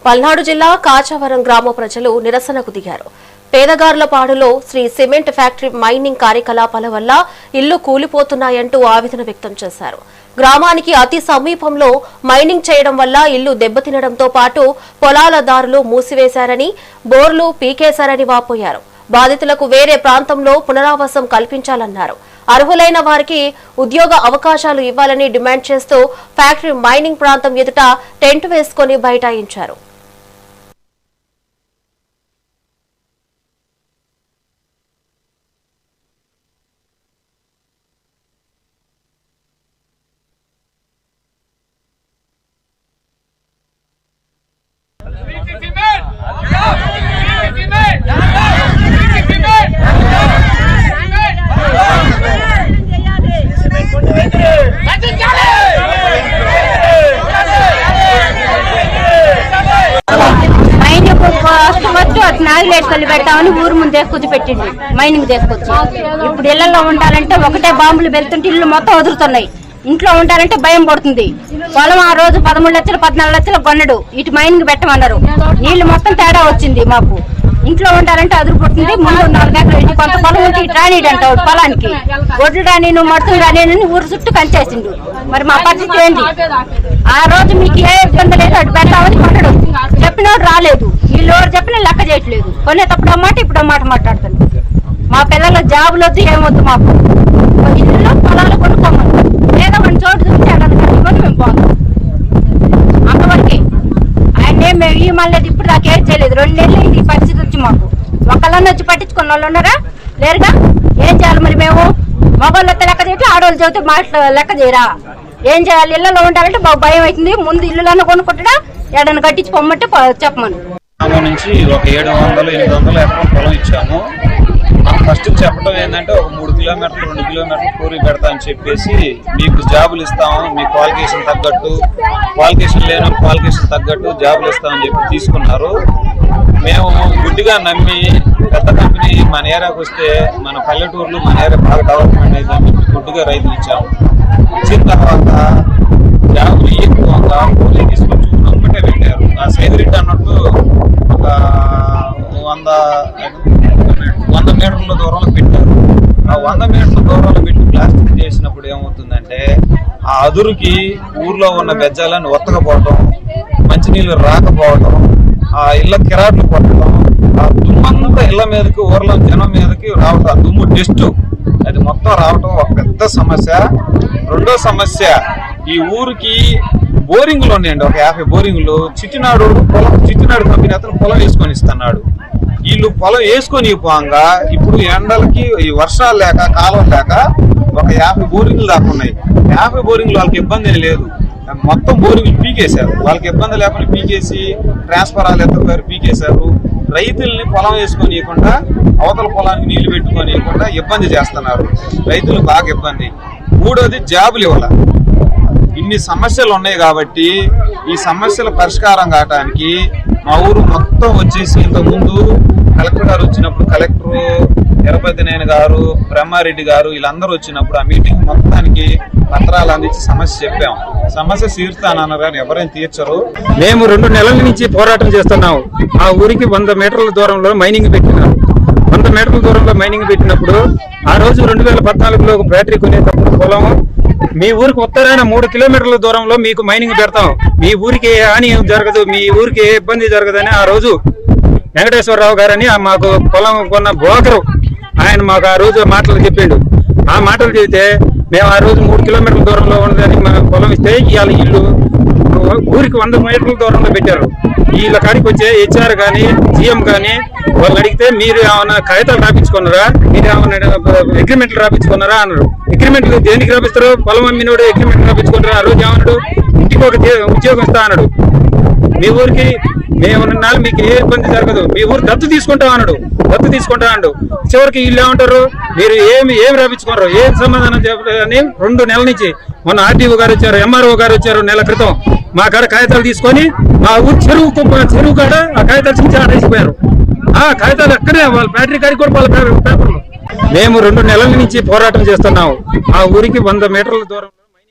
పల్నాడు జిల్లా కాచవరం గ్రామ ప్రజలు నిరసనకు దిగారు. పేదగార్లపాడులో శ్రీ సిమెంట్ ఫ్యాక్టరీ మైనింగ్ కార్యకలాపాల వల్ల ఇళ్లు కూలిపోతున్నాయంటూ ఆవేదన వ్యక్తం చేశారు. గ్రామానికి అతి సమీపంలో మైనింగ్ చేయడం వల్ల ఇల్లు దెబ్బతినడంతో పాటు పొలాల దారులు మూసివేశారని, బోర్లు పీకేశారని వాపోయారు. బాధితులకు వేరే ప్రాంతంలో పునరావాసం కల్పించాలన్నారు. అర్హులైన వారికి ఉద్యోగ అవకాశాలు ఇవ్వాలని డిమాండ్ చేస్తూ ఫ్యాక్టరీ మైనింగ్ ప్రాంతం ఎదుట టెంట్ వేసుకుని బైఠాయించారు. నాగిలేట్కల్లి పెడతామని ఊరు ముందు తీసుకొచ్చి పెట్టిండు. మైనింగ్ తీసుకొచ్చి ఇప్పుడు ఇళ్లలో ఉండాలంటే ఒకటే బాంబులు వెళ్తుంటే ఇల్లు మొత్తం వదులుతున్నాయి. ఇంట్లో ఉండాలంటే భయం పడుతుంది. పొలం ఆ రోజు 13 లక్షలు 14 లక్షలు కొన్నాడు. ఇటు మైనింగ్ పెట్టమన్నారు. నీళ్లు మొత్తం తేడా వచ్చింది. మాకు ఇంట్లో ఉండాలంటే అదురు పుడుతుంది. ముందు 4 ఎకరాలు ఇంటి కొంత పొలం ఉంటే ఇటు రానీడు అంట. పొలానికి గొడ్లు రాని నువ్వు మడుతులు రాని ఊరు చుట్టూ కంచేసిండు. మరి మా పరిస్థితి ఏంటి? ఆ రోజు మీకు ఏ ఇబ్బంది లేదు అటు పెడతామని కొన్నాడు. చెప్పినోడు రాలేదు. వీళ్ళు చెప్పిన లెక్క చేయట్లేదు. కొనేటప్పుడు అన్నమాట ఇప్పుడు అన్నమాట మాట్లాడుతుంది. మా పిల్లల జాబులు వద్దు ఏమొద్దు. మాకు ఇల్లు పొలాలు కొనుక్కోమని లేదా మన చోటు చూసి అడగని మేము పోతాం. అంతవరకు ఆయన మేము ఈ మళ్ళీ ఇప్పుడు దాకా ఏం చేయలేదు. 2 నెలలు అయింది ఈ పరిస్థితి వచ్చి. మాకు ఒకళ్ళని వచ్చి పట్టించుకున్న వాళ్ళు ఉన్నారా? లేరుగా. ఏం చేయాలి మరి? మేము మొబైల్ వస్తే లెక్క చేయటం, ఆడవాళ్ళు చదివితే మాటలు లెక్క చేయరా? ఏం చేయాలి? ఇళ్లలో ఉండాలంటే బాగా భయం అవుతుంది. ముందు ఇల్లులన్నా కొనుక్కుంటా ఏడన్నా కట్టించి పొమ్మంటే చెప్పమని నుంచి ఒక 700-800 ఎకరం పొలం ఇచ్చాము. ఫస్ట్ చెప్పడం ఏంటంటే ఒక 3 కిలోమీటర్లు 2 కిలోమీటర్లు కూలి పెడతా అని చెప్పేసి మీకు జాబులు ఇస్తాము, మీ క్వాలిఫికేషన్ తగ్గట్టు, క్వాలిఫికేషన్ లేని క్వాలిఫికేషన్ తగ్గట్టు జాబులు ఇస్తామని చెప్పి తీసుకున్నారు. మేము గుడ్డిగా నమ్మి పెద్ద కంపెనీ మన ఏరియాకి వస్తే మన పల్లెటూరులో మన ఏరియా బాగా డెవలప్మెంట్ అయిందని చెప్పి గుడ్డిగా రైతులు ఇచ్చాము. ఇచ్చిన తర్వాత జాబులు ఎక్కువగా కూలీ తీసుకొచ్చి నమ్మటే పెట్టారు. ఆ సేదిరెడ్డి అన్నట్టు ఒక 100 మీటర్ల దూరంలో పెట్టారు. ఆ 100 మీటర్ల దూరంలో పెట్టి ప్లాస్టిక్ చేసినప్పుడు ఏమవుతుందంటే ఆ అదురుకి ఊర్లో ఉన్న బెజ్జాలను ఒత్తకపోవటం, మంచినీళ్ళు రాకపోవటం, ఆ ఇళ్ల కిరాట్లు కొట్టడం, ఆ దుమ్మంతా ఇళ్ల మీదకి ఊర్లో జనం మీదకి రావటం, ఆ దుమ్ము డస్ట్ అది మొత్తం రావటం ఒక పెద్ద సమస్య. రెండో సమస్య, ఈ ఊరికి బోరింగ్లు ఉన్నాయండి. ఒక 50 బోరింగ్లు. చిట్టినాడు కంపెనీ అతను పొలం వేసుకొని ఇస్తున్నాడు. వీళ్ళు పొలం వేసుకొని పోగా ఇప్పుడు ఎండలకి ఈ వర్షాలు లేక కాలం లేక ఒక 50 బోరింగ్లు దాకా ఉన్నాయి. 50 బోరింగ్లు వాళ్ళకి ఇబ్బంది లేదు. మొత్తం బోరింగ్లు పీకేశారు. వాళ్ళకి ఇబ్బంది లేకుండా పీకేసి ట్రాన్స్ఫరాలు ఎత్తుతారు, పీకేశారు. రైతుల్ని పొలం వేసుకొని ఇవ్వకుండా అవతల పొలానికి నీళ్లు పెట్టుకొని ఇవ్వకుండా ఇబ్బంది చేస్తున్నారు. రైతులు బాగా ఇబ్బంది. మూడోది జాబులు ఇవ్వాల. ఇన్ని సమస్యలు ఉన్నాయి కాబట్టి ఈ సమస్యల పరిష్కారం కావడానికి మా ఊరు మొత్తం వచ్చేసి ఇంతకుముందు కలెక్టర్ గారు వచ్చినప్పుడు కలెక్టర్ ఎరపతినేని గారు, బ్రహ్మారెడ్డి గారు వీళ్ళందరూ వచ్చినప్పుడు ఆ మీటింగ్ మొత్తానికి పత్రాలు అందించి సమస్య చెప్పాం. సమస్య తీరుస్తానన్నారు కానీ ఎవరైనా తీర్చరు. మేము 2 నెలల నుంచి పోరాటం చేస్తున్నాం. ఆ ఊరికి 100 మీటర్ల దూరంలో మైనింగ్ పెట్టినారు. 100 మీటర్ల దూరంలో మైనింగ్ పెట్టినప్పుడు ఆ రోజు 2014లో ఒక బ్యాటరీ కొనేటప్పుడు పొలం మీ ఊరికి ఉత్తరాన 3 కిలోమీటర్ల దూరంలో మీకు మైనింగ్ పెడతాం, మీ ఊరికి ఏ హాని జరగదు, మీ ఊరికి ఏ ఇబ్బంది జరగదని ఆ రోజు వెంకటేశ్వరరావు గారని మాకు పొలం కొన్న బ్రోకరు ఆయన మాకు ఆ రోజు మాటలు చెప్పిండు. ఆ మాటలు చెబితే మేము ఆ రోజు 3 కిలోమీటర్ల దూరంలో ఉన్నదని పొలం ఇస్తే ఇవాళ ఇల్లు ఊరికి 100 మీటర్ల దూరంలో పెట్టారు. వీళ్ళ కాడికి వచ్చే హెచ్ఆర్ కానీ జిఎం కానీ వాళ్ళు అడిగితే మీరు ఏమన్నా కాగితాలు రాపించుకున్నారా, మీరు ఏమన్నా అగ్రిమెంట్లు రాపించుకున్నారా అన్నారు. అగ్రిమెంట్లు దేనికి రాపిస్తారు? పొలం అమ్మినోడు అగ్రిమెంట్ రాపించుకున్నారా? ఆ రోజు ఏమన్నాడు? ఇంటికి ఒక ఉద్యోగం ఇస్తా అన్నాడు. మీ ఊరికి మేమున్నా మీకు ఏ ఇబ్బంది జరగదు, మీ ఊరు దత్తు తీసుకుంటా అన్నాడు. చివరికి వీళ్ళు ఏమంటారు? మీరు ఏమి రాపించుకున్నారు, ఏం సమాధానం చెప్పని 2 నెలల నుంచి మొన్న ఆర్టీఓ గారు వచ్చారు, ఎంఆర్ఓ గారు వచ్చారు నెల క్రితం. మా కాడ కాగితాలు తీసుకొని మా ఊరు చెరువు కాడ ఆ కాగితాలు చించి ఆడేసిపోయారు. ఆ కాగితాలు అక్కడే వాళ్ళ బ్యాటరీ కాడికి కూడా వాళ్ళ పేపర్లు. మేము 2 నెలల నుంచి పోరాటం చేస్తున్నాం. ఆ ఊరికి 100 మీటర్ల దూరం